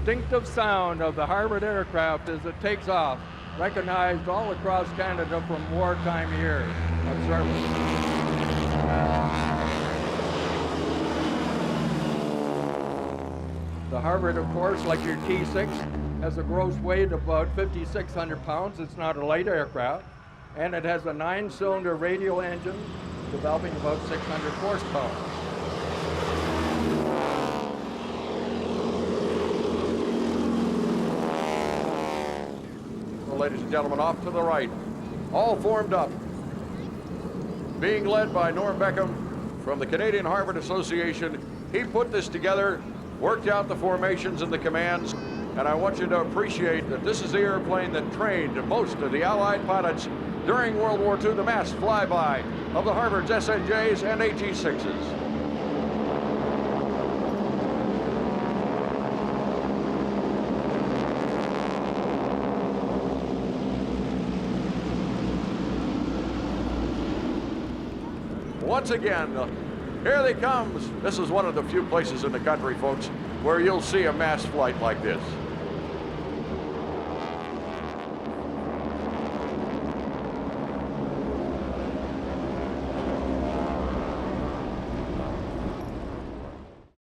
distinctive sound of the Harvard aircraft as it takes off, recognized all across Canada from wartime years of service. The Harvard, of course, like your T-6, has a gross weight of about 5,600 pounds. It's not a light aircraft. And it has a 9-cylinder radial engine developing about 600 horsepower. Well, ladies and gentlemen, off to the right, all formed up, being led by Norm Beckham from the Canadian Harvard Association. He put this together, worked out the formations and the commands, and I want you to appreciate that this is the airplane that trained most of the Allied pilots during World War II, the massed flyby of the Harvard's SNJs and AT-6s. Once again, here they come. This is one of the few places in the country, folks, where you'll see a mass flight like this.